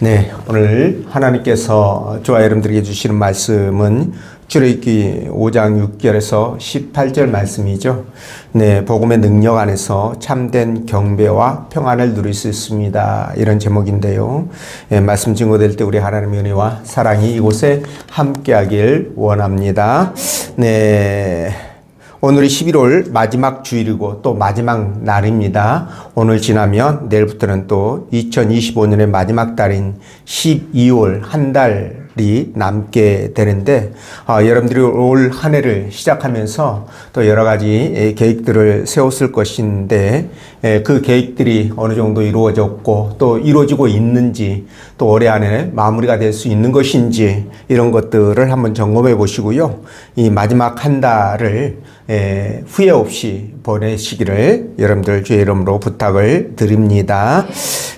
네, 오늘 하나님께서 저와 여러분들에게 주시는 말씀은 출애굽기 5장 6절에서 18절 말씀이죠. 네, 복음의 능력 안에서 참된 경배와 평안을 누릴 수 있습니다. 이런 제목인데요. 네, 말씀 증거될 때 우리 하나님의 은혜와 사랑이 이곳에 함께하길 원합니다. 네. 오늘이 11월 마지막 주일이고 또 마지막 날입니다. 오늘 지나면 내일부터는 또 2025년의 마지막 달인 12월 한 달이 남게 되는데 여러분들이 올 한 해를 시작하면서 또 여러 가지 계획들을 세웠을 것인데 그 계획들이 어느 정도 이루어졌고 또 이루어지고 있는지 또 올해 안에 마무리가 될 수 있는 것인지 이런 것들을 한번 점검해 보시고요. 이 마지막 한 달을 후회 없이 보내시기를 여러분들 주의 이름으로 부탁을 드립니다.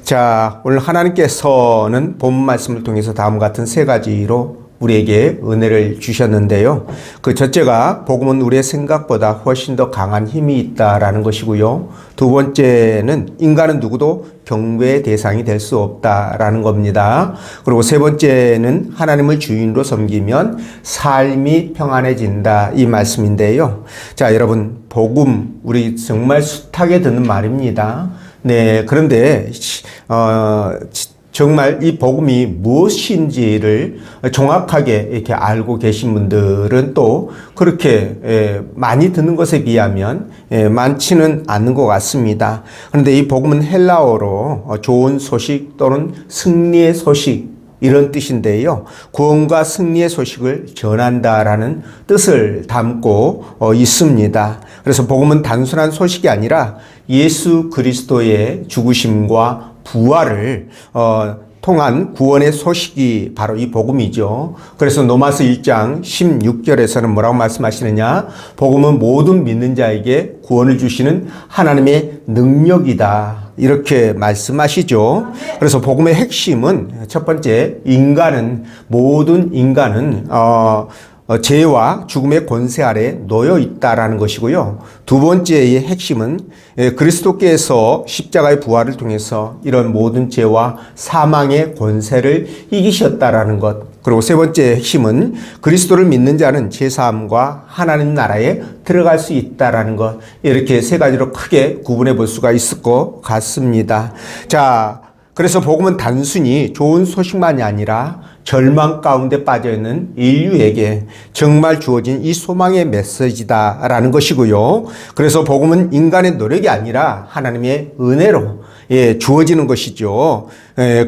자, 오늘 하나님께서는 본문 말씀을 통해서 다음과 같은 세 가지로 우리에게 은혜를 주셨는데요. 그 첫째가 복음은 우리의 생각보다 훨씬 더 강한 힘이 있다라는 것이고요. 두 번째는 인간은 누구도 경배의 대상이 될 수 없다라는 겁니다. 그리고 세 번째는 하나님을 주인으로 섬기면 삶이 평안해진다 이 말씀인데요. 자, 여러분 복음 우리 정말 숱하게 듣는 말입니다. 네, 그런데 정말 이 복음이 무엇인지를 정확하게 이렇게 알고 계신 분들은 또 그렇게 많이 듣는 것에 비하면 많지는 않는 것 같습니다. 그런데 이 복음은 헬라어로 좋은 소식 또는 승리의 소식 이런 뜻인데요. 구원과 승리의 소식을 전한다라는 뜻을 담고 있습니다. 그래서 복음은 단순한 소식이 아니라 예수 그리스도의 죽으심과 부활을 통한 구원의 소식이 바로 이 복음이죠. 그래서 로마서 1장 16절에서는 뭐라고 말씀하시느냐? 복음은 모든 믿는 자에게 구원을 주시는 하나님의 능력이다. 이렇게 말씀하시죠. 그래서 복음의 핵심은 첫 번째, 모든 인간은 죄와 죽음의 권세 아래 놓여 있다라는 것이고요. 두 번째의 핵심은 그리스도께서 십자가의 부활을 통해서 이런 모든 죄와 사망의 권세를 이기셨다라는 것. 그리고 세 번째 핵심은 그리스도를 믿는 자는 죄사함과 하나님 나라에 들어갈 수 있다라는 것. 이렇게 세 가지로 크게 구분해 볼 수가 있을 것 같습니다. 자, 그래서 복음은 단순히 좋은 소식만이 아니라 절망 가운데 빠져있는 인류에게 정말 주어진 이 소망의 메시지다라는 것이고요. 그래서 복음은 인간의 노력이 아니라 하나님의 은혜로 주어지는 것이죠.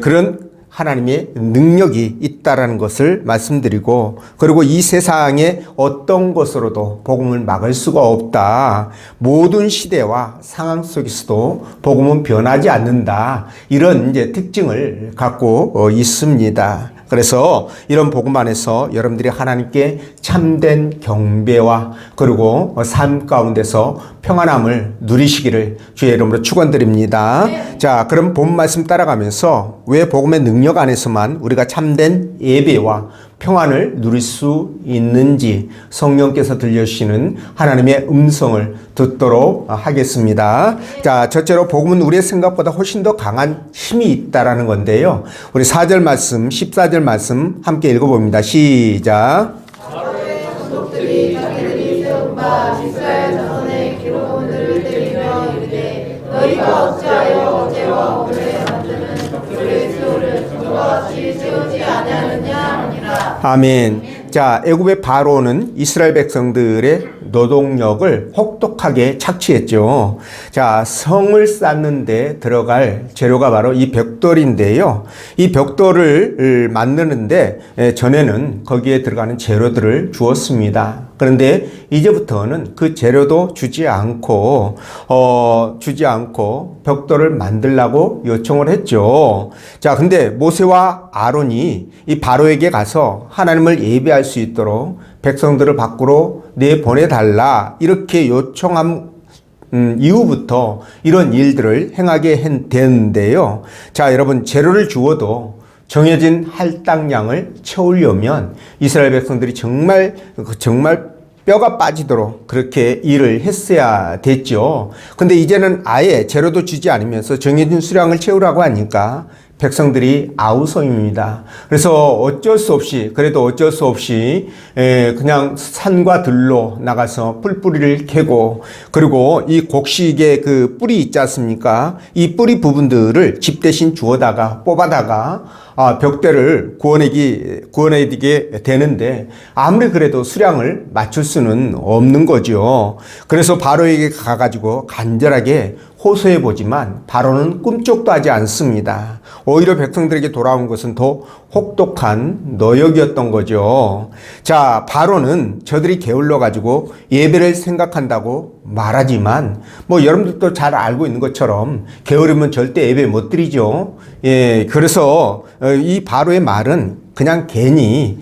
그런 하나님의 능력이 있다라는 것을 말씀드리고, 그리고 이 세상에 어떤 것으로도 복음을 막을 수가 없다. 모든 시대와 상황 속에서도 복음은 변하지 않는다. 이런 이제 특징을 갖고 있습니다. 그래서 이런 복음 안에서 여러분들이 하나님께 참된 경배와 그리고 삶 가운데서 평안함을 누리시기를 주의 이름으로 축원드립니다. 자, 그럼 본 말씀 따라가면서 왜 복음의 능력 안에서만 우리가 참된 예배와 평안을 누릴 수 있는지 성령께서 들려주시는 하나님의 음성을 듣도록 하겠습니다. 자, 첫째로 복음은 우리의 생각보다 훨씬 더 강한 힘이 있다라는 건데요. 우리 4절 말씀, 14절 말씀 함께 읽어봅니다. 시작. 바로의 종족들이 자기들이 세운 바 이스라엘 자손의 기록원들을 때리며 이르되 너희가 어찌하여 어제와 오늘에 만드는 벽돌의 수요를 전과 같이 세우지 아니하느냐 하니라. 아멘. 자, 애굽의 바로는 이스라엘 백성들의 노동력을 혹독하게 착취했죠. 자, 성을 쌓는데 들어갈 재료가 바로 이 벽돌인데요. 이 벽돌을 만드는데 전에는 거기에 들어가는 재료들을 주었습니다. 그런데 이제부터는 그 재료도 주지 않고 벽돌을 만들라고 요청을 했죠. 자, 근데 모세와 아론이 이 바로에게 가서 하나님을 예배할 수 있도록 백성들을 밖으로 내보내달라 이렇게 요청한 이후부터 이런 일들을 행하게 되는데요. 자, 여러분, 재료를 주어도 정해진 할당량을 채우려면 이스라엘 백성들이 정말 뼈가 빠지도록 그렇게 일을 했어야 됐죠. 근데 이제는 아예 재료도 주지 않으면서 정해진 수량을 채우라고 하니까 백성들이 아우성입니다. 그래서 어쩔 수 없이 그냥 산과 들로 나가서 뿔뿌리를 캐고, 그리고 이 곡식의 그 뿌리 있지 않습니까? 이 뿌리 부분들을 집 대신 주워다가 뽑아다가 벽대를 구워내게 되는데, 아무리 그래도 수량을 맞출 수는 없는 거죠. 그래서 바로에게 가가지고 간절하게 호소해 보지만 바로는 꿈쩍도 하지 않습니다. 오히려 백성들에게 돌아온 것은 더 혹독한 노역이었던 거죠. 자, 바로는 저들이 게을러 가지고 예배를 생각한다고 말하지만, 여러분들도 잘 알고 있는 것처럼 게으르면 절대 예배 못 드리죠. 예, 그래서 이 바로의 말은 그냥 괜히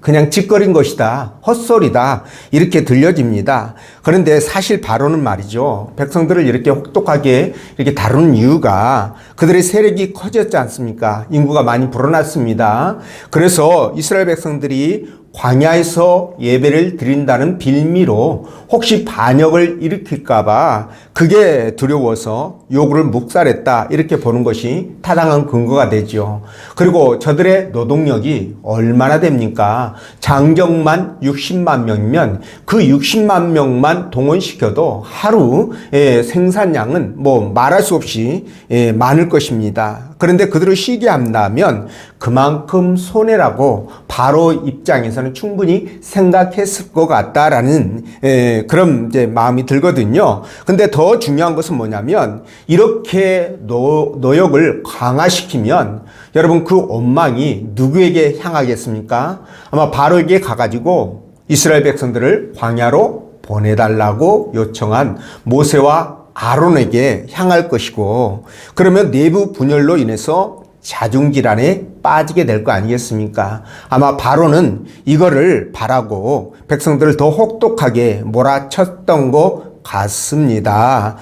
그냥 짓거린 것이다, 헛소리다, 이렇게 들려집니다. 그런데 사실 바로는 말이죠, 백성들을 이렇게 혹독하게 이렇게 다루는 이유가 그들의 세력이 커졌지 않습니까? 인구가 많이 불어났습니다. 그래서 이스라엘 백성들이 광야에서 예배를 드린다는 빌미로 혹시 반역을 일으킬까봐 그게 두려워서 요구를 묵살했다, 이렇게 보는 것이 타당한 근거가 되죠. 그리고 저들의 노동력이 얼마나 됩니까? 장정만 60만 명이면 그 60만 명만 동원시켜도 하루 생산량은 말할 수 없이 많을 것입니다. 그런데 그들을 쉬게 한다면 그만큼 손해라고 바로 입장에서는 충분히 생각했을 것 같다라는 그런 이제 마음이 들거든요. 근데 더 중요한 것은 뭐냐면, 이렇게 노역을 강화시키면 여러분 그 원망이 누구에게 향하겠습니까? 아마 바로에게 가가지고 이스라엘 백성들을 광야로 보내달라고 요청한 모세와 아론에게 향할 것이고, 그러면 내부 분열로 인해서 자중질환에 빠지게 될 거 아니겠습니까? 아마 바로는 이거를 바라고 백성들을 더 혹독하게 몰아쳤던 것 같습니다.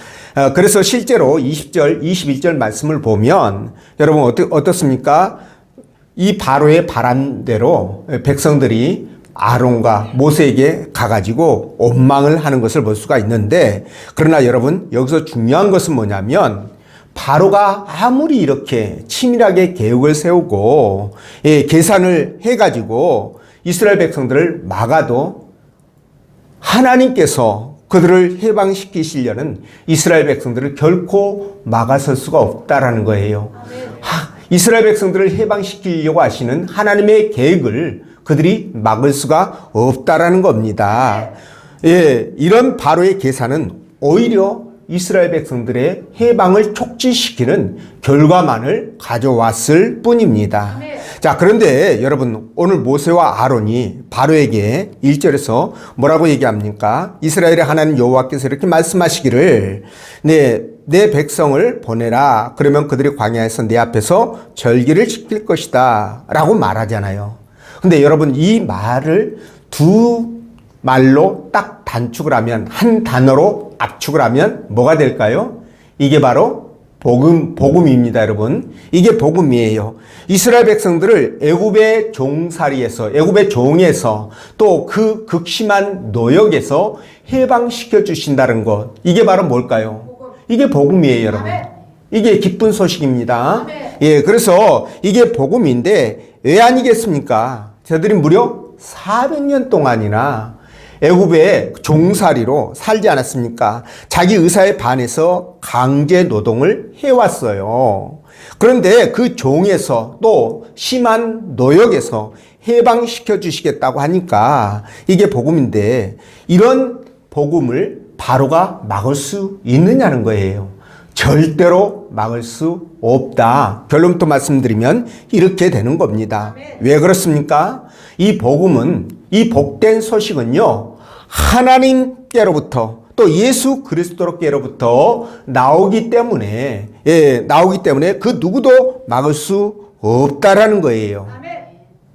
그래서 실제로 20절, 21절 말씀을 보면 여러분 어떻습니까? 이 바로의 바람대로 백성들이 아론과 모세에게 가가지고 원망을 하는 것을 볼 수가 있는데, 그러나 여러분 여기서 중요한 것은 뭐냐면, 바로가 아무리 이렇게 치밀하게 계획을 세우고 계산을 해가지고 이스라엘 백성들을 막아도 하나님께서 그들을 해방시키시려는 이스라엘 백성들을 결코 막아설 수가 없다라는 거예요. 이스라엘 백성들을 해방시키려고 하시는 하나님의 계획을 그들이 막을 수가 없다라는 겁니다. 예, 이런 바로의 계산은 오히려 이스라엘 백성들의 해방을 촉진시키는 결과만을 가져왔을 뿐입니다. 자, 그런데 여러분 오늘 모세와 아론이 바로에게 1절에서 뭐라고 얘기합니까? 이스라엘의 하나님 여호와께서 이렇게 말씀하시기를 내 백성을 보내라. 그러면 그들이 광야에서 내 앞에서 절기를 지킬 것이다 라고 말하잖아요. 근데 여러분 이 말을 두 말로 딱 단축을 하면, 한 단어로 압축을 하면 뭐가 될까요? 이게 바로 복음입니다, 여러분. 이게 복음이에요. 이스라엘 백성들을 애굽의 종살이에서, 애굽의 종에서, 또 그 극심한 노역에서 해방시켜 주신다는 것. 이게 바로 뭘까요? 이게 복음이에요, 여러분. 이게 기쁜 소식입니다. 예, 그래서 이게 복음인데 왜 아니겠습니까? 저들이 무려 400년 동안이나 애굽의 종살이로 살지 않았습니까? 자기 의사에 반해서 강제 노동을 해왔어요. 그런데 그 종에서 또 심한 노역에서 해방시켜 주시겠다고 하니까 이게 복음인데, 이런 복음을 바로가 막을 수 있느냐는 거예요. 절대로 막을 수 없다. 결론부터 말씀드리면 이렇게 되는 겁니다. 왜 그렇습니까? 이 복음은, 이 복된 소식은요, 하나님께로부터 또 예수 그리스도께로부터 나오기 때문에 그 누구도 막을 수 없다라는 거예요.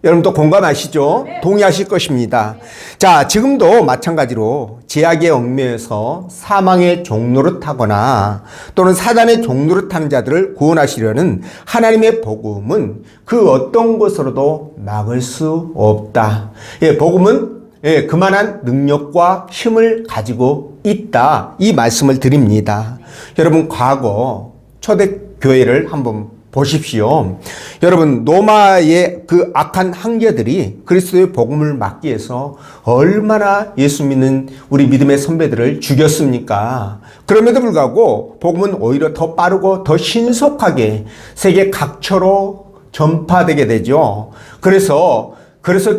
여러분도 공감하시죠? 동의하실 것입니다. 자, 지금도 마찬가지로 제약의 얽매여서 사망의 종노릇하거나 또는 사단의 종노릇하는 자들을 구원하시려는 하나님의 복음은 그 어떤 것으로도 막을 수 없다. 복음은 그만한 능력과 힘을 가지고 있다. 이 말씀을 드립니다. 여러분 과거 초대교회를 한번 보십시오. 여러분, 로마의 그 악한 황제들이 그리스도의 복음을 막기 위해서 얼마나 예수 믿는 우리 믿음의 선배들을 죽였습니까? 그럼에도 불구하고 복음은 오히려 더 빠르고 더 신속하게 세계 각처로 전파되게 되죠. 그래서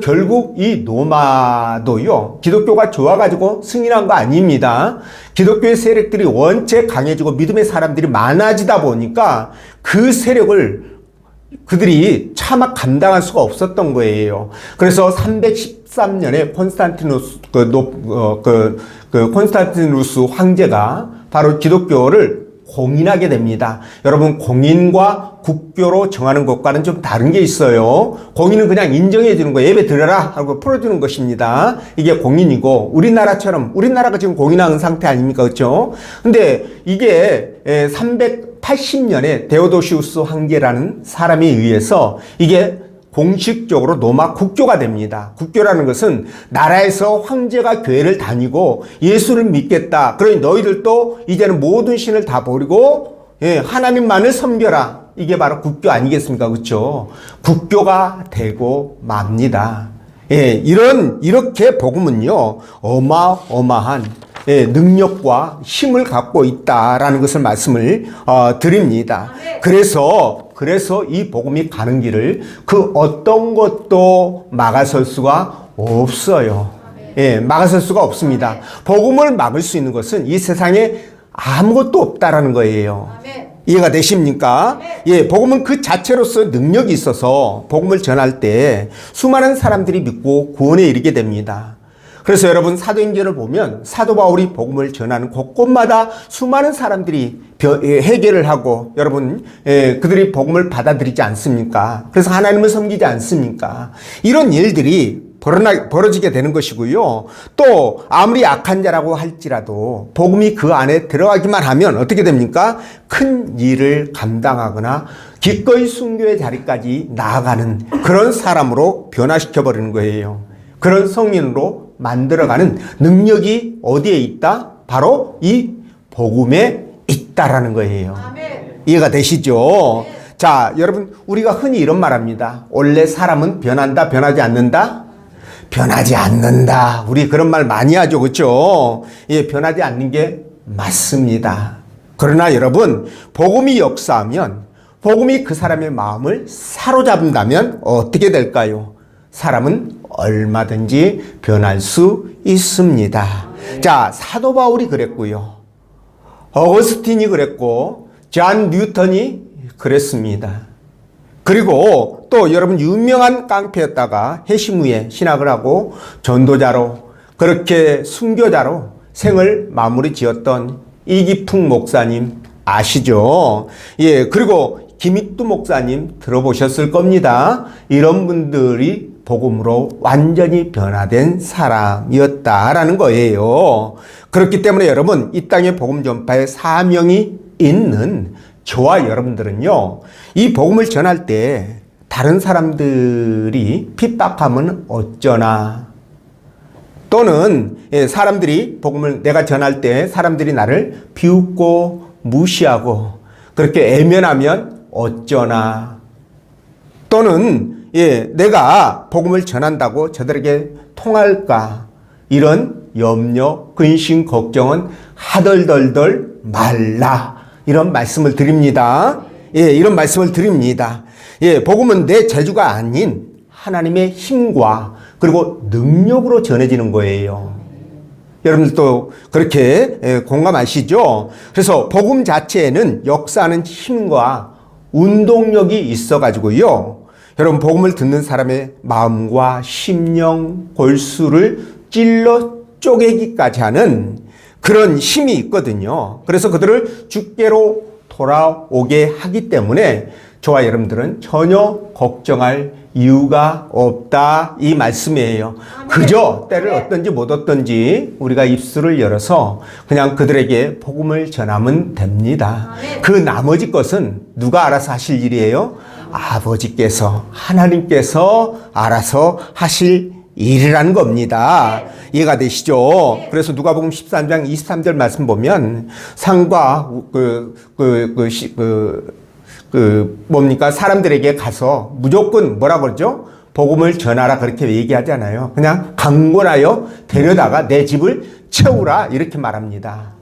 결국 이 로마도요, 기독교가 좋아가지고 승인한 거 아닙니다. 기독교의 세력들이 원체 강해지고 믿음의 사람들이 많아지다 보니까 그 세력을 그들이 차마 감당할 수가 없었던 거예요. 그래서 313년에 콘스탄티누스 황제가 바로 기독교를 공인하게 됩니다. 여러분, 공인과 국교로 정하는 것과는 좀 다른 게 있어요. 공인은 그냥 인정해 주는 거예요. 예배 드려라 하고 풀어주는 것입니다. 이게 공인이고, 우리나라가 지금 공인하는 상태 아닙니까? 그렇죠? 근데 이게 380년에 데오도시우스 황제라는 사람에 의해서 이게 공식적으로 로마 국교가 됩니다. 국교라는 것은 나라에서 황제가 교회를 다니고 예수를 믿겠다. 그러니 너희들도 이제는 모든 신을 다 버리고 하나님만을 섬겨라. 이게 바로 국교 아니겠습니까? 그렇죠? 국교가 되고 맙니다. 이렇게 복음은요, 어마어마한 능력과 힘을 갖고 있다라는 것을 말씀을 드립니다. 그래서 이 복음이 가는 길을 그 어떤 것도 막아설 수가 없어요. 막아설 수가 없습니다. 복음을 막을 수 있는 것은 이 세상에 아무것도 없다라는 거예요. 이해가 되십니까? 복음은 그 자체로서 능력이 있어서 복음을 전할 때 수많은 사람들이 믿고 구원에 이르게 됩니다. 그래서 여러분, 사도행전을 보면 사도 바울이 복음을 전하는 곳곳마다 수많은 사람들이 회개를 하고 여러분, 그들이 복음을 받아들이지 않습니까? 그래서 하나님을 섬기지 않습니까? 이런 일들이 벌어지게 되는 것이고요. 또 아무리 약한 자라고 할지라도 복음이 그 안에 들어가기만 하면 어떻게 됩니까? 큰 일을 감당하거나 기꺼이 순교의 자리까지 나아가는 그런 사람으로 변화시켜버리는 거예요. 그런 성인으로 만들어가는 능력이 어디에 있다? 바로 이 복음에 있다라는 거예요. 이해가 되시죠? 자, 여러분, 우리가 흔히 이런 말 합니다. 원래 사람은 변한다, 변하지 않는다? 변하지 않는다. 우리 그런 말 많이 하죠. 그렇죠? 변하지 않는 게 맞습니다. 그러나 여러분, 복음이 역사하면, 복음이 그 사람의 마음을 사로잡는다면 어떻게 될까요? 사람은 얼마든지 변할 수 있습니다. 자, 사도 바울이 그랬고요. 어거스틴이 그랬고, 존 뉴턴이 그랬습니다. 그리고 또 여러분, 유명한 깡패였다가 해심 후에 신학을 하고 전도자로, 그렇게 순교자로 생을 마무리 지었던 이기풍 목사님 아시죠? 그리고 김익두 목사님 들어보셨을 겁니다. 이런 분들이 복음으로 완전히 변화된 사람이었다라는 거예요. 그렇기 때문에 여러분, 이 땅에 복음 전파의 사명이 있는 저와 여러분들은요, 이 복음을 전할 때 다른 사람들이 핍박하면 어쩌나, 또는 사람들이 복음을 내가 전할 때 사람들이 나를 비웃고 무시하고 그렇게 애면하면 어쩌나, 또는 내가 복음을 전한다고 저들에게 통할까, 이런 염려, 근심, 걱정은 하덜덜덜 말라, 이런 말씀을 드립니다. 이런 말씀을 드립니다. 복음은 내 재주가 아닌 하나님의 힘과 그리고 능력으로 전해지는 거예요. 여러분들도 그렇게 공감하시죠? 그래서 복음 자체에는 역사하는 힘과 운동력이 있어가지고요, 여러분, 복음을 듣는 사람의 마음과 심령, 골수를 찔러 쪼개기까지 하는 그런 힘이 있거든요. 그래서 그들을 주께로 돌아오게 하기 때문에 저와 여러분들은 전혀 걱정할 이유가 없다, 이 말씀이에요. 그저 때를 얻든지 못 얻든지 우리가 입술을 열어서 그냥 그들에게 복음을 전하면 됩니다. 그 나머지 것은 누가 알아서 하실 일이에요? 아버지께서, 하나님께서 알아서 하실 일이라는 겁니다. 이해가 되시죠? 그래서 누가복음 13장 23절 말씀 보면 상과 뭡니까? 사람들에게 가서 무조건 뭐라 그러죠? 복음을 전하라 그렇게 얘기하잖아요. 그냥 강권하여 데려다가 내 집을 채우라 이렇게 말합니다.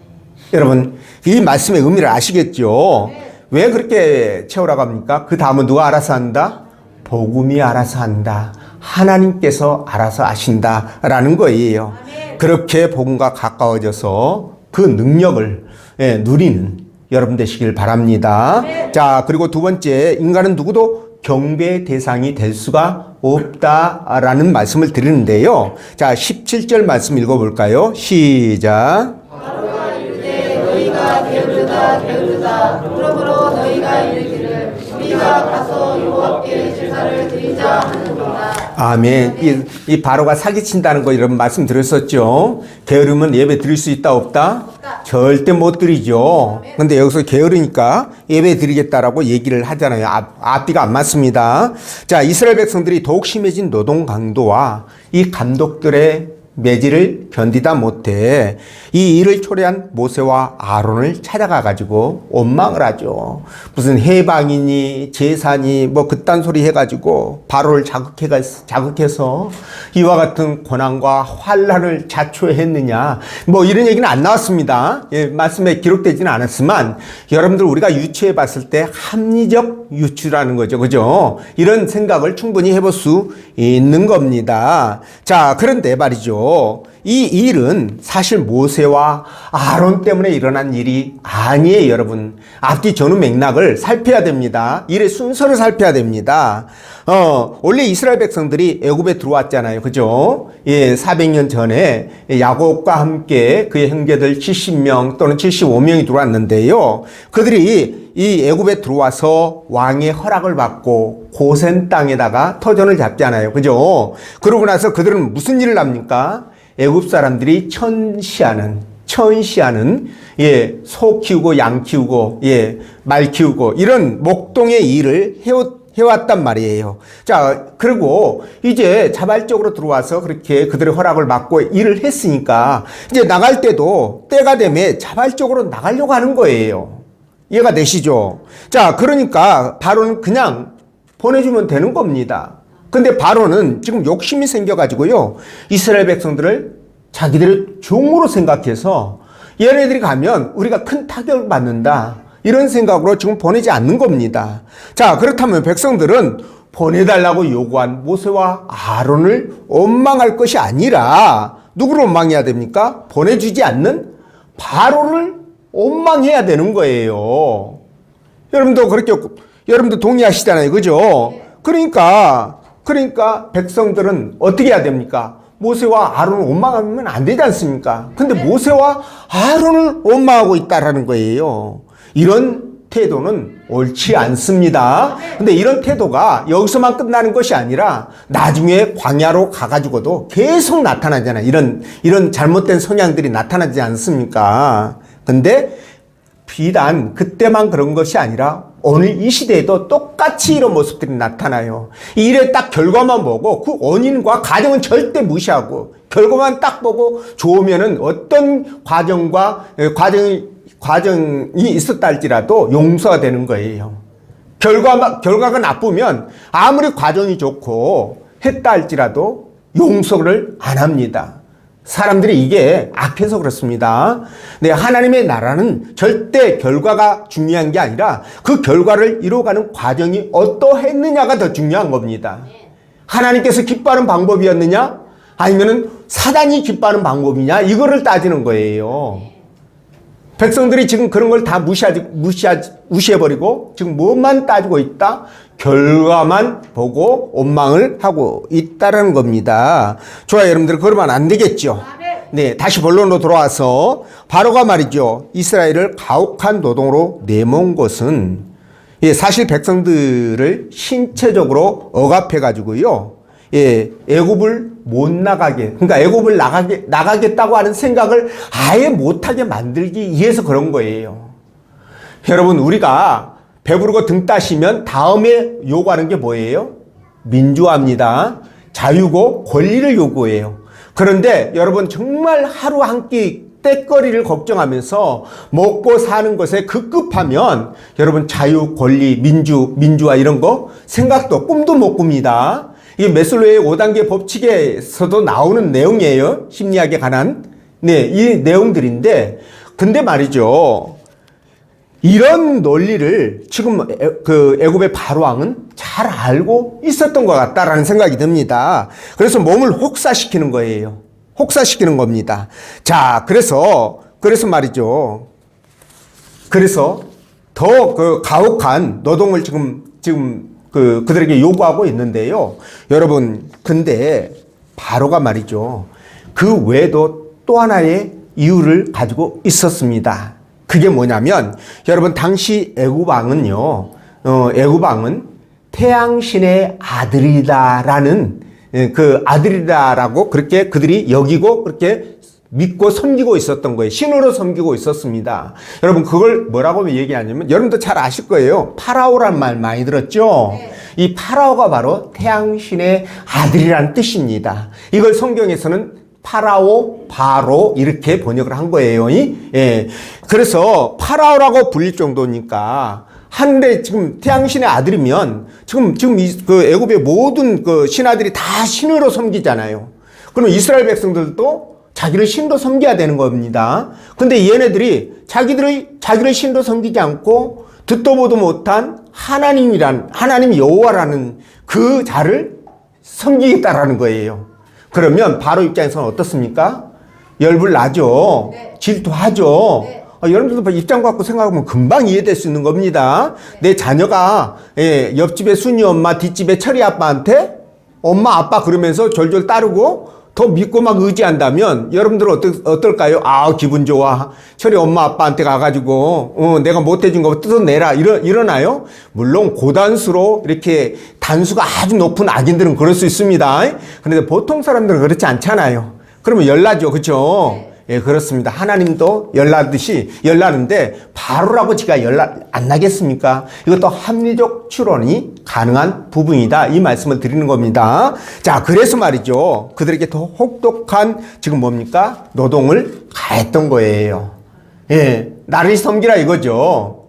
여러분, 이 말씀의 의미를 아시겠죠? 왜 그렇게 채우라고 합니까? 그 다음은 누가 알아서 한다? 복음이 알아서 한다. 하나님께서 알아서 하신다라는 거예요. 그렇게 복음과 가까워져서 그 능력을 누리는 여러분 되시길 바랍니다. 자, 그리고 두 번째, 인간은 누구도 경배의 대상이 될 수가 없다라는 말씀을 드리는데요. 자, 17절 말씀 읽어볼까요? 시작. 바로가 이르되 너희가 게으르다 게으르다. 그러므로 너희가 이르기를 우리가 가서 여호와께 제사를 드리자 하는구나. 아멘. 이 바로가 사기친다는 거 이런 말씀 드렸었죠. 게으르면 예배 드릴 수 있다 없다? 절대 못 드리죠. 근데 여기서 게으르니까 예배 드리겠다라고 얘기를 하잖아요. 앞뒤가 안 맞습니다. 자, 이스라엘 백성들이 더욱 심해진 노동 강도와 이 감독들의 매질을 견디다 못해 이 일을 초래한 모세와 아론을 찾아가 가지고 원망을 하죠. 무슨 해방이니 제사니 뭐 그딴 소리 해가지고 바로를 자극해서 이와 같은 고난과 환란을 자초했느냐 뭐 이런 얘기는 안 나왔습니다. 예, 말씀에 기록되지는 않았지만 여러분들 우리가 유추해 봤을 때 합리적 유추라는 거죠. 그죠? 이런 생각을 충분히 해볼 수 있는 겁니다. 자, 그런데 말이죠. 이 일은 사실 모세와 아론 때문에 일어난 일이 아니에요, 여러분. 앞뒤 전후 맥락을 살펴야 됩니다. 일의 순서를 살펴야 됩니다. 원래 이스라엘 백성들이 애굽에 들어왔잖아요. 그죠? 예, 400년 전에 야곱과 함께 그의 형제들 70명 또는 75명이 들어왔는데요. 그들이 이 애굽에 들어와서 왕의 허락을 받고 고센 땅에다가 터전을 잡잖아요. 그죠? 그러고 나서 그들은 무슨 일을 합니까? 애굽 사람들이 천시하는 예, 소 키우고 양 키우고 예, 말 키우고 이런 목동의 일을 해왔단 말이에요. 자, 그리고 이제 자발적으로 들어와서 그렇게 그들의 허락을 받고 일을 했으니까 이제 나갈 때도 때가 되면 자발적으로 나가려고 하는 거예요. 이해가 되시죠? 자, 그러니까 바로는 그냥 보내주면 되는 겁니다. 근데 바로는 지금 욕심이 생겨가지고요. 이스라엘 백성들을 자기들의 종으로 생각해서 얘네들이 가면 우리가 큰 타격을 받는다. 이런 생각으로 지금 보내지 않는 겁니다. 자, 그렇다면 백성들은 보내달라고 요구한 모세와 아론을 원망할 것이 아니라 누구를 원망해야 됩니까? 보내주지 않는 바로를 원망해야 되는 거예요. 여러분도 동의하시잖아요. 그죠? 그러니까 백성들은 어떻게 해야 됩니까? 모세와 아론을 원망하면 안 되지 않습니까? 근데 모세와 아론을 원망하고 있다라는 거예요. 이런 태도는 옳지 않습니다. 근데 이런 태도가 여기서만 끝나는 것이 아니라 나중에 광야로 가가지고도 계속 나타나잖아요. 이런 잘못된 성향들이 나타나지 않습니까? 근데 비단 그때만 그런 것이 아니라 오늘 이 시대에도 똑같이 이런 모습들이 나타나요. 이 일의 딱 결과만 보고 그 원인과 과정은 절대 무시하고 결과만 딱 보고 좋으면은 어떤 과정이 있었다 할지라도 용서가 되는 거예요. 결과가 나쁘면 아무리 과정이 좋고 했다 할지라도 용서를 안 합니다. 사람들이 이게 악해서 그렇습니다. 네, 하나님의 나라는 절대 결과가 중요한 게 아니라 그 결과를 이루어가는 과정이 어떠했느냐가 더 중요한 겁니다. 하나님께서 기뻐하는 방법이었느냐? 아니면은 사단이 기뻐하는 방법이냐? 이거를 따지는 거예요. 백성들이 지금 그런 걸 다 무시해버리고 지금 뭐만 따지고 있다? 결과만 보고 원망을 하고 있다는 겁니다. 좋아요, 여러분들. 그러면 안 되겠죠. 네, 다시 본론으로 돌아와서 바로가 말이죠. 이스라엘을 가혹한 노동으로 내몬 것은 사실 백성들을 신체적으로 억압해가지고요. 예, 애굽을 못 나가게, 그러니까 애굽을 나가겠다고 하는 생각을 아예 못하게 만들기 위해서 그런 거예요. 여러분, 우리가 배부르고 등 따시면 다음에 요구하는 게 뭐예요? 민주화입니다. 자유고 권리를 요구해요. 그런데 여러분 정말 하루 한 끼 때거리를 걱정하면서 먹고 사는 것에 급급하면 여러분 자유, 권리, 민주화 이런 거 생각도 꿈도 못 꿉니다. 이게 매슬로의 5단계 법칙에서도 나오는 내용이에요. 심리학에 관한 이 내용들인데, 근데 말이죠. 이런 논리를 지금 그 애굽의 바로왕은 잘 알고 있었던 것 같다라는 생각이 듭니다. 그래서 몸을 혹사시키는 거예요. 혹사시키는 겁니다. 자, 그래서 말이죠. 그래서 더 그 가혹한 노동을 지금 그들에게 요구하고 있는데요. 여러분, 근데 바로가 말이죠. 그 외에도 또 하나의 이유를 가지고 있었습니다. 그게 뭐냐면, 여러분, 당시 애굽 왕은요, 애굽 왕은 태양신의 아들이다라는, 그 아들이다라고 그렇게 그들이 여기고 그렇게 믿고 섬기고 있었던 거예요. 신으로 섬기고 있었습니다. 여러분, 그걸 뭐라고 얘기하냐면, 여러분도 잘 아실 거예요. 파라오란 말 많이 들었죠? 네. 이 파라오가 바로 태양신의 아들이라는 뜻입니다. 이걸 성경에서는 파라오, 바로 이렇게 번역을 한 거예요. 예. 그래서 파라오라고 불릴 정도니까 하늘에 지금 태양신의 아들이면 지금 그 애굽의 모든 그 신하들이 다 신으로 섬기잖아요. 그러면 이스라엘 백성들도 자기를 신으로 섬겨야 되는 겁니다. 근데 얘네들이 자기를 신으로 섬기지 않고 듣도 보도 못한 하나님 여호와라는 그 자를 섬기겠다라는 거예요. 그러면 바로 입장에서는 어떻습니까? 열불 나죠. 네. 질투하죠. 네. 여러분들도 입장 갖고 생각하면 금방 이해될 수 있는 겁니다. 네. 내 자녀가 옆집에 순이 엄마, 뒷집에 철이 아빠한테 엄마, 아빠 그러면서 졸졸 따르고 더 믿고 막 의지한다면 여러분들은 어떨까요? 아, 기분 좋아. 철이 엄마, 아빠한테 가가지고 내가 못해준 거 뜯어내라. 이러나요? 물론 고단수로 이렇게 단수가 아주 높은 악인들은 그럴 수 있습니다. 그런데 보통 사람들은 그렇지 않잖아요. 그러면 열나죠. 그렇죠? 네. 예, 그렇습니다. 하나님도 열나는데 바로라고 지가 안 나겠습니까? 이것도 합리적 추론이 가능한 부분이다. 이 말씀을 드리는 겁니다. 자, 그래서 말이죠. 그들에게 더 혹독한 지금 뭡니까? 노동을 가했던 거예요. 예, 나를 섬기라 이거죠.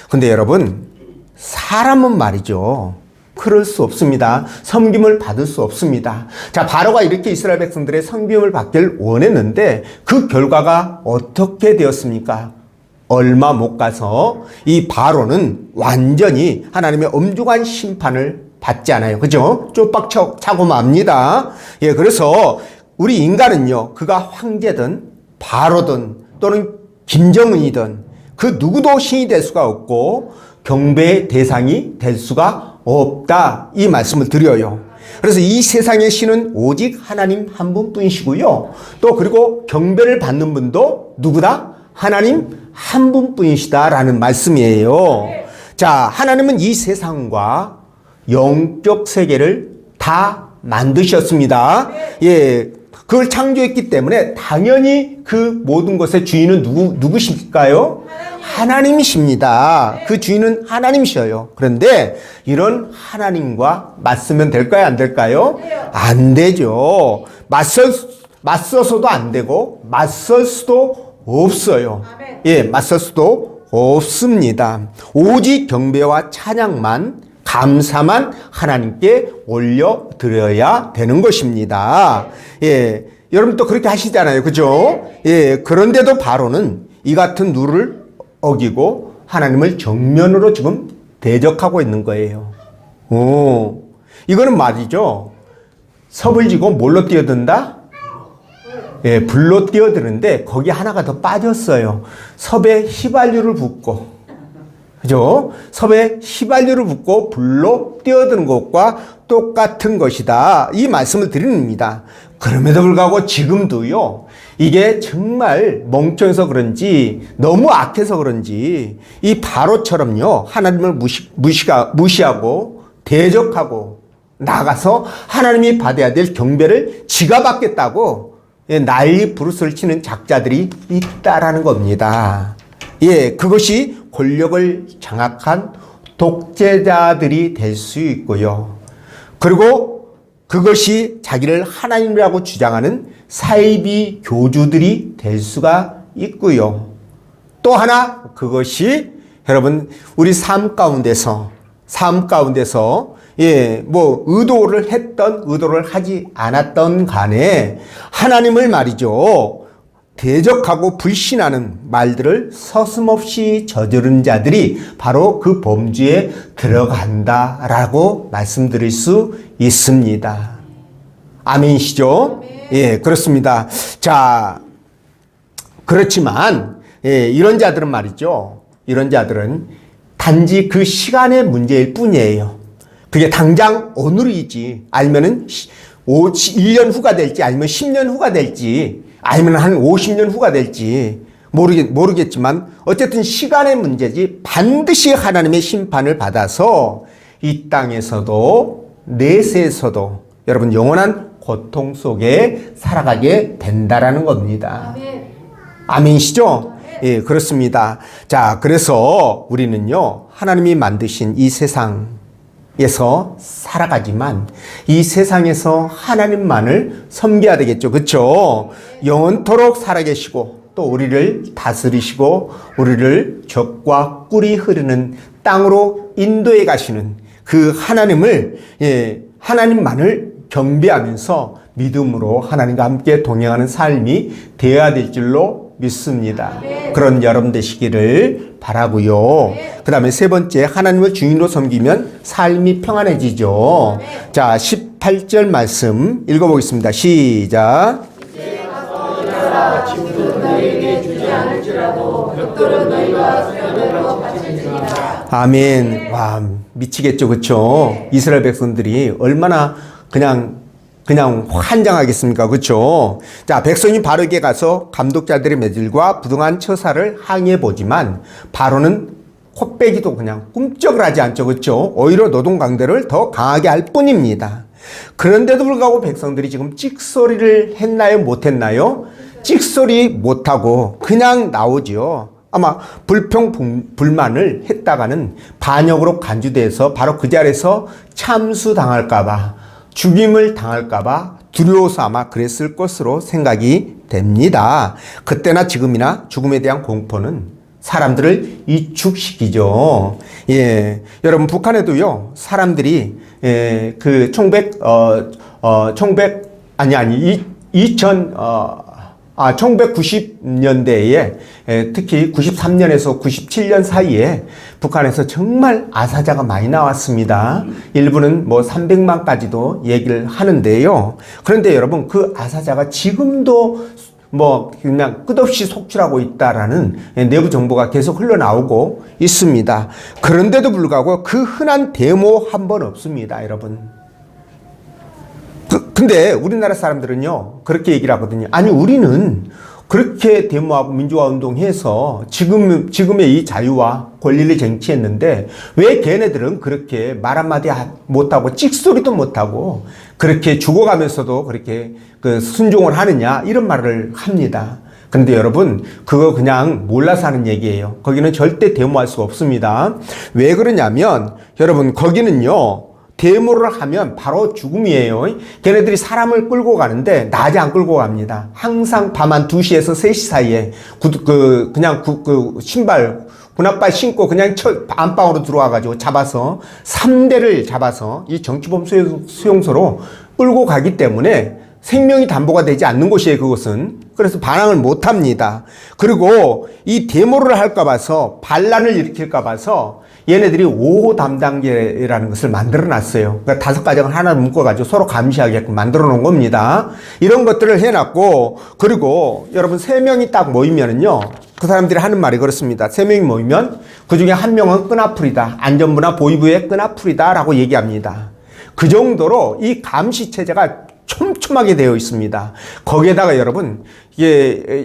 근데 여러분, 사람은 말이죠. 그럴 수 없습니다. 섬김을 받을 수 없습니다. 자, 바로가 이렇게 이스라엘 백성들의 섬김을 받길 원했는데 그 결과가 어떻게 되었습니까? 얼마 못 가서 이 바로는 완전히 하나님의 엄중한 심판을 받지 않아요. 그죠? 쪽박차고 맙니다. 예, 그래서 우리 인간은요, 그가 황제든 바로든 또는 김정은이든 그 누구도 신이 될 수가 없고 경배의 대상이 될 수가 없다. 이 말씀을 드려요. 그래서 이 세상의 신은 오직 하나님 한 분뿐이시고요. 또 그리고 경배를 받는 분도 누구다? 하나님 한 분뿐이시다라는 말씀이에요. 자, 하나님은 이 세상과 영적 세계를 다 만드셨습니다. 예. 그걸 창조했기 때문에 당연히 그 모든 것의 주인은 누구실까요? 하나님이십니다. 그 주인은 하나님이셔요. 그런데 이런 하나님과 맞서면 될까요? 안 될까요? 안 되죠. 맞서서도 안 되고 맞설 수도 없어요. 예, 맞설 수도 없습니다. 오직 경배와 찬양만 감사만 하나님께 올려드려야 되는 것입니다. 예, 여러분 또 그렇게 하시잖아요. 그죠? 예, 그런데도 바로는 이 같은 룰을 어기고 하나님을 정면으로 지금 대적하고 있는 거예요. 이거는 말이죠. 섭을 지고 뭘로 뛰어든다? 예, 불로 뛰어드는데 거기 하나가 더 빠졌어요. 섭에 휘발유를 붓고. 그죠? 섭에 휘발유를 붓고 불로 뛰어드는 것과 똑같은 것이다. 이 말씀을 드립니다. 그럼에도 불구하고 지금도요, 이게 정말 멍청해서 그런지, 너무 악해서 그런지, 이 바로처럼요, 하나님을 무시하고, 대적하고, 나가서 하나님이 받아야 될 경배를 지가 받겠다고 난리 부르스를 치는 작자들이 있다라는 겁니다. 예, 그것이 권력을 장악한 독재자들이 될 수 있고요. 그리고 그것이 자기를 하나님이라고 주장하는 사이비 교주들이 될 수가 있고요. 또 하나, 그것이 여러분 우리 삶 가운데서 의도를 했던 의도를 하지 않았던 간에 하나님을 말이죠, 대적하고 불신하는 말들을 서슴없이 저지른 자들이 바로 그 범주에 들어간다라고 말씀드릴 수 있습니다. 아멘이시죠? 예, 그렇습니다. 자, 그렇지만 이런 자들은 말이죠, 이런 자들은 단지 그 시간의 문제일 뿐이에요. 그게 당장 오늘이지, 아니면은 1년 후가 될지, 아니면 10년 후가 될지, 아니면 한 50년 후가 될지 모르겠지만 어쨌든 시간의 문제지, 반드시 하나님의 심판을 받아서 이 땅에서도 내세에서도 여러분 영원한 고통 속에 살아가게 된다라는 겁니다. 아멘이시죠? 예, 그렇습니다. 자, 그래서 우리는요, 하나님이 만드신 이 세상에서 살아가지만 이 세상에서 하나님만을 섬겨야 되겠죠. 그렇죠? 영원토록 살아계시고 또 우리를 다스리시고 우리를 젖과 꿀이 흐르는 땅으로 인도해 가시는 그 하나님을, 하나님만을 경배하면서 믿음으로 하나님과 함께 동행하는 삶이 되어야 될 줄로 믿습니다. 그런 여러분 되시기를 바라고요. 그 다음에 세 번째, 하나님을 주인으로 섬기면 삶이 평안해지죠. 자, 18절 말씀 읽어보겠습니다. 시작. 이제 가서 일하라. 집도 너희에게 주지 않을지라도 벽돌은 너희와 수면으로 바치리라. 아멘. 와, 미치겠죠. 그렇죠? 이스라엘 백성들이 얼마나 그냥 환장하겠습니까? 그렇죠? 자, 백성이 바로에게 가서 감독자들의 매질과 부동한 처사를 항의해 보지만 바로는 콧배기도 그냥 꿈쩍을 하지 않죠. 그렇죠? 오히려 노동 강도를 더 강하게 할 뿐입니다. 그런데도 불구하고 백성들이 지금 찍소리를 했나요? 못했나요? 찍소리 못하고 그냥 나오지요. 아마 불만을 했다가는 반역으로 간주돼서 바로 그 자리에서 참수당할까봐, 죽임을 당할까봐 두려워서 아마 그랬을 것으로 생각이 됩니다. 그때나 지금이나 죽음에 대한 공포는 사람들을 이축시키죠. 예, 여러분 북한에도요 사람들이 그 1990년대에 특히 93년에서 97년 사이에 북한에서 정말 아사자가 많이 나왔습니다. 일부는 뭐 300만까지도 얘기를 하는데요. 그런데 여러분 그 아사자가 지금도 뭐 그냥 끝없이 속출하고 있다라는 내부 정보가 계속 흘러나오고 있습니다. 그런데도 불구하고 그 흔한 데모 한 번 없습니다, 여러분. 근데 우리나라 사람들은요 그렇게 얘기를 하거든요. 아니 우리는 그렇게 데모하고 민주화 운동해서 지금의 이 자유와 권리를 쟁취했는데 왜 걔네들은 그렇게 말 한마디 못하고 찍소리도 못하고 그렇게 죽어가면서도 그렇게 순종을 하느냐, 이런 말을 합니다. 근데 여러분 그거 그냥 몰라서 하는 얘기예요. 거기는 절대 데모할 수 없습니다. 왜 그러냐면 여러분 거기는요 데모를 하면 바로 죽음이에요. 걔네들이 사람을 끌고 가는데 낮에 안 끌고 갑니다. 항상 밤 한 2시에서 3시 사이에 신발 군합발 신고 그냥 안방으로 들어와가지고 잡아서 3대를 잡아서 이 정치범 수용소로 끌고 가기 때문에 생명이 담보가 되지 않는 곳이에요, 그것은. 그래서 반항을 못 합니다. 그리고 이 데모를 할까 봐서, 반란을 일으킬까 봐서 얘네들이 5호 담당계라는 것을 만들어 놨어요. 그러니까 5가정을 하나 묶어가지고 서로 감시하게끔 만들어 놓은 겁니다. 이런 것들을 해놨고, 그리고 여러분 3명이 딱 모이면은요, 그 사람들이 하는 말이 그렇습니다. 3명이 모이면 그 중에 1명은 끈앞풀이다. 안전부나 보위부의 끈앞풀이다 라고 얘기합니다. 그 정도로 이 감시체제가 촘촘하게 되어 있습니다. 거기에다가 여러분,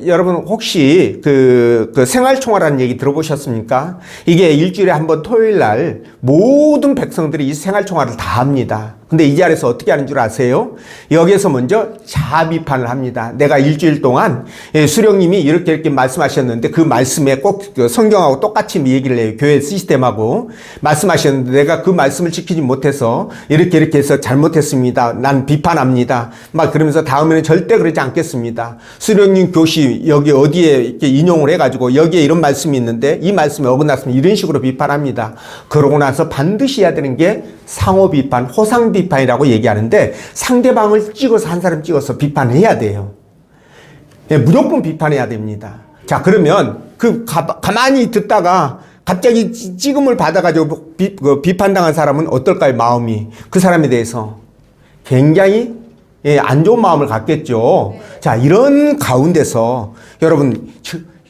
여러분 혹시 그 생활총화라는 얘기 들어보셨습니까? 이게 일주일에 한 번 토요일 날 모든 백성들이 이 생활총화를 다 합니다. 근데 이 자리에서 어떻게 하는 줄 아세요? 여기에서 먼저 자아 비판을 합니다. 내가 일주일 동안 수령님이 이렇게 말씀하셨는데 그 말씀에 꼭 성경하고 똑같이 얘기를 해요. 교회 시스템하고 말씀하셨는데 내가 그 말씀을 지키지 못해서 이렇게 해서 잘못했습니다. 난 비판합니다. 막 그러면서 다음에는 절대 그러지 않겠습니다. 이수령님 교시 여기 어디에 이렇게 인용을 해가지고 여기에 이런 말씀이 있는데 이 말씀에 어긋났으면 이런 식으로 비판합니다. 그러고 나서 반드시 해야 되는 게 상호 비판, 호상 비판이라고 얘기하는데 상대방을 찍어서 한 사람 찍어서 비판해야 돼요. 네, 무조건 비판해야 됩니다. 자, 그러면 가만히 듣다가 갑자기 찍음을 받아가지고 비판당한 사람은 어떨까요? 마음이. 그 사람에 대해서 굉장히 안 좋은 마음을 갖겠죠. 자, 이런 가운데서 여러분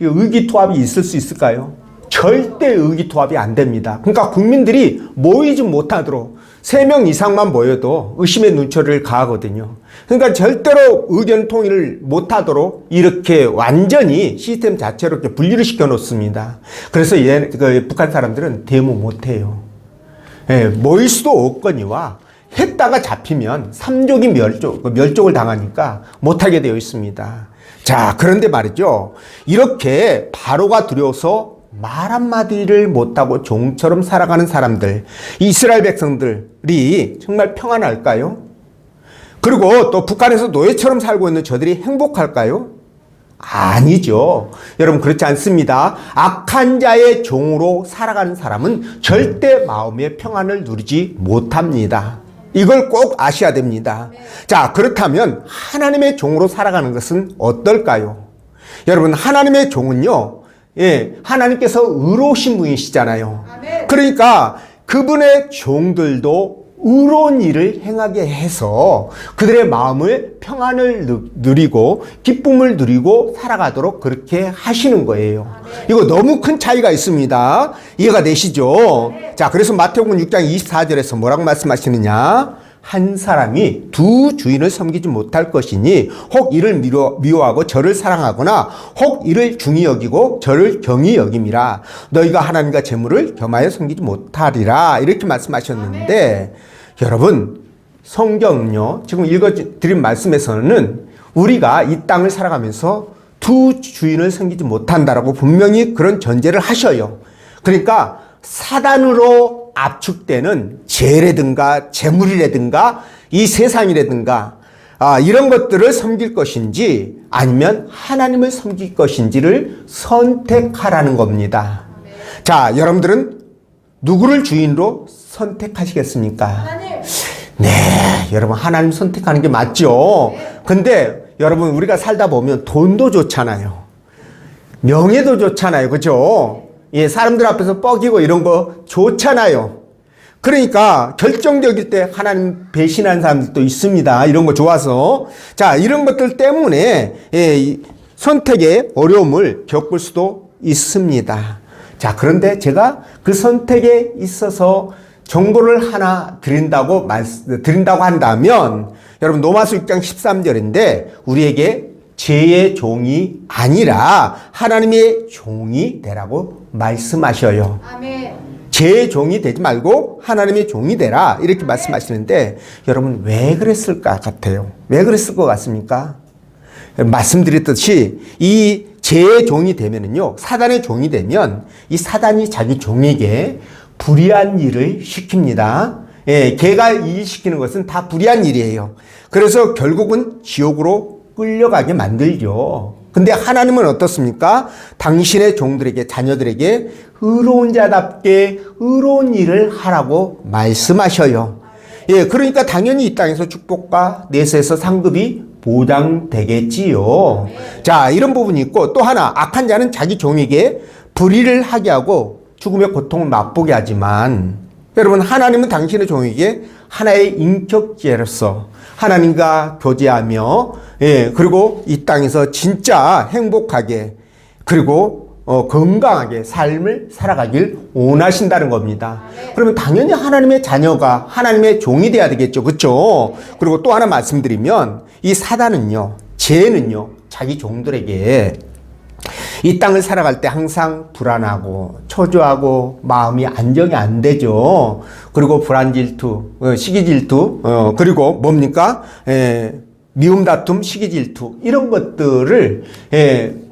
의기투합이 있을 수 있을까요? 절대 의기투합이 안 됩니다. 그러니까 국민들이 모이지 못하도록 3명 이상만 모여도 의심의 눈초리를 가하거든요. 그러니까 절대로 의견 통일을 못하도록 이렇게 완전히 시스템 자체로 이렇게 분리를 시켜 놓습니다. 그래서 북한 사람들은 데모 못해요. 모일 수도 없거니와 했다가 잡히면 삼족이 멸족을 당하니까 못하게 되어 있습니다. 자, 그런데 말이죠. 이렇게 바로가 두려워서 말 한마디를 못하고 종처럼 살아가는 사람들, 이스라엘 백성들이 정말 평안할까요? 그리고 또 북한에서 노예처럼 살고 있는 저들이 행복할까요? 아니죠. 여러분, 그렇지 않습니다. 악한 자의 종으로 살아가는 사람은 절대 마음의 평안을 누리지 못합니다. 이걸 꼭 아셔야 됩니다. 자, 그렇다면 하나님의 종으로 살아가는 것은 어떨까요? 여러분, 하나님의 종은요, 하나님께서 의로우신 분이시잖아요. 그러니까 그분의 종들도 의로운 일을 행하게 해서 그들의 마음을 평안을 누리고 기쁨을 누리고 살아가도록 그렇게 하시는 거예요. 이거 너무 큰 차이가 있습니다. 이해가 되시죠? 자, 그래서 마태복음 6장 24절에서 뭐라고 말씀하시느냐? 한 사람이 두 주인을 섬기지 못할 것이니 혹 이를 미워하고 저를 사랑하거나 혹 이를 중히 여기고 저를 경히 여김이라. 너희가 하나님과 재물을 겸하여 섬기지 못하리라. 이렇게 말씀하셨는데 여러분, 성경은요, 지금 읽어드린 말씀에서는 우리가 이 땅을 살아가면서 두 주인을 섬기지 못한다라고 분명히 그런 전제를 하셔요. 그러니까 사단으로 압축되는 죄라든가 재물이라든가 이 세상이라든가 이런 것들을 섬길 것인지 아니면 하나님을 섬길 것인지를 선택하라는 겁니다. 자, 여러분들은 누구를 주인으로 선택하시겠습니까? 하나님. 네, 여러분, 하나님 선택하는 게 맞죠. 근데 여러분, 우리가 살다 보면 돈도 좋잖아요. 명예도 좋잖아요. 그죠? 예, 사람들 앞에서 뻐기고 이런 거 좋잖아요. 그러니까 결정적일 때 하나님 배신한 사람들도 있습니다. 이런 거 좋아서. 자, 이런 것들 때문에 선택의 어려움을 겪을 수도 있습니다. 자, 그런데 제가 그 선택에 있어서 정보를 하나 드린다고 한다면 여러분, 로마서 6장 13절인데 우리에게 죄의 종이 아니라 하나님의 종이 되라고 말씀하셔요. 아멘. 죄의 종이 되지 말고 하나님의 종이 되라, 이렇게 말씀하시는데 여러분, 왜 그랬을 것 같아요? 왜 그랬을 것 같습니까? 말씀드렸듯이 이 죄의 종이 되면은요, 사단의 종이 되면 이 사단이 자기 종에게 불의한 일을 시킵니다. 걔가 일시키는 것은 다 불의한 일이에요. 그래서 결국은 지옥으로 끌려가게 만들죠. 근데 하나님은 어떻습니까? 당신의 종들에게, 자녀들에게 의로운 자답게 의로운 일을 하라고 말씀하셔요. 그러니까 당연히 이 땅에서 축복과 내세에서 상급이 보장되겠지요. 자, 이런 부분이 있고, 또 하나, 악한 자는 자기 종에게 불의를 하게 하고 죽음의 고통을 맛보게 하지만, 여러분, 하나님은 당신의 종에게 하나의 인격체로서 하나님과 교제하며, 그리고 이 땅에서 진짜 행복하게, 그리고 건강하게 삶을 살아가길 원하신다는 겁니다. 그러면 당연히 하나님의 자녀가 하나님의 종이 돼야 되겠죠. 그렇죠? 그리고 또 하나 말씀드리면, 이 사단은요, 죄는요, 자기 종들에게 이 땅을 살아갈 때 항상 불안하고 초조하고 마음이 안정이 안 되죠. 그리고 불안 질투, 시기 질투, 그리고 뭡니까? 미움 다툼, 시기 질투, 이런 것들을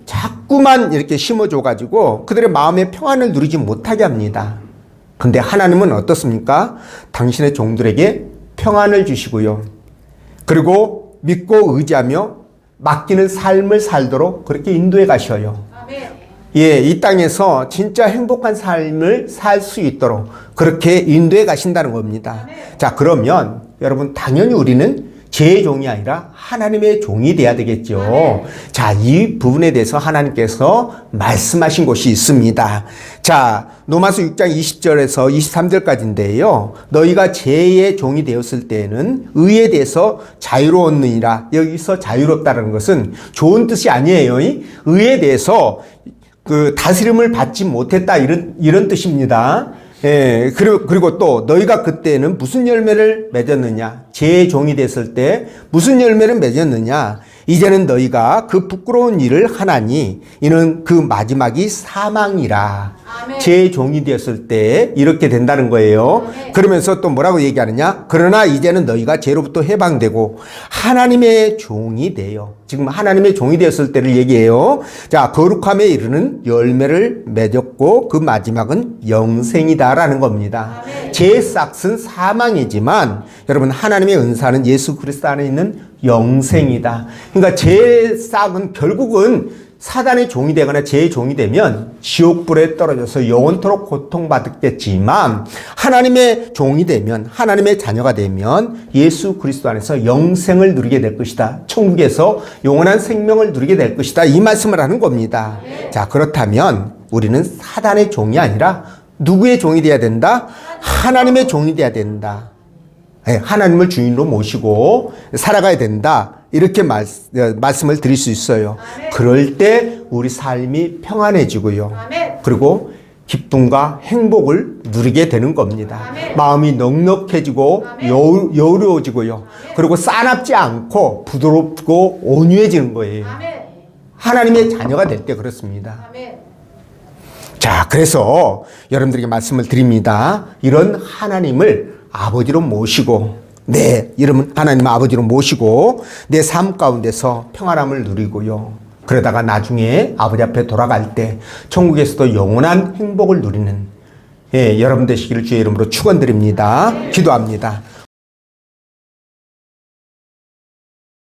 자꾸만 이렇게 심어줘 가지고 그들의 마음의 평안을 누리지 못하게 합니다. 근데 하나님은 어떻습니까? 당신의 종들에게 평안을 주시고요. 그리고 믿고 의지하며 맡기는 삶을 살도록 그렇게 인도해 가셔요. 예, 이 땅에서 진짜 행복한 삶을 살 수 있도록 그렇게 인도해 가신다는 겁니다. 자, 그러면 여러분 당연히 우리는 제 종이 아니라 하나님의 종이 돼야 되겠죠. 자, 이 부분에 대해서 하나님께서 말씀하신 곳이 있습니다. 자, 로마서 6장 20절에서 23절까지인데요. 너희가 죄의 종이 되었을 때에는 의에 대해서 자유로웠느니라. 여기서 자유롭다는 것은 좋은 뜻이 아니에요. 의에 대해서 그 다스림을 받지 못했다 이런 뜻입니다. 예, 그리고 또 너희가 그때는 무슨 열매를 맺었느냐? 제 종이 됐을 때 무슨 열매를 맺었느냐? 이제는 너희가 그 부끄러운 일을 하나니 이는 그 마지막이 사망이라. 아멘. 제 종이 되었을 때 이렇게 된다는 거예요. 아멘. 그러면서 또 뭐라고 얘기하느냐? 그러나 이제는 너희가 죄로부터 해방되고 하나님의 종이 되어. 지금 하나님의 종이 되었을 때를 얘기해요. 자, 거룩함에 이르는 열매를 맺었고 그 마지막은 영생이다라는 겁니다. 아멘. 제 싹은 사망이지만 여러분 하나님의 은사는 예수 그리스도 안에 있는 영생이다. 그러니까 제 싹은 결국은 사단의 종이 되거나 제 종이 되면 지옥불에 떨어져서 영원토록 고통받겠지만 하나님의 종이 되면 하나님의 자녀가 되면 예수 그리스도 안에서 영생을 누리게 될 것이다. 천국에서 영원한 생명을 누리게 될 것이다. 이 말씀을 하는 겁니다. 자, 그렇다면 우리는 사단의 종이 아니라 누구의 종이 되어야 된다? 하나님의 종이 되어야 된다. 하나님을 주인으로 모시고 살아가야 된다. 이렇게 말씀을 드릴 수 있어요. 아멘. 그럴 때 우리 삶이 평안해지고요. 아멘. 그리고 기쁨과 행복을 누리게 되는 겁니다. 아멘. 마음이 넉넉해지고 아멘. 여유로워지고요. 아멘. 그리고 싸납지 않고 부드럽고 온유해지는 거예요. 아멘. 하나님의 자녀가 될 때 그렇습니다. 아멘. 자, 그래서 여러분들에게 말씀을 드립니다. 이런 하나님을 아버지로 모시고 내 이름은 하나님 아버지로 모시고 내 삶 가운데서 평안함을 누리고요. 그러다가 나중에 아버지 앞에 돌아갈 때 천국에서도 영원한 행복을 누리는 여러분 되시기를 주의 이름으로 축원드립니다. 기도합니다.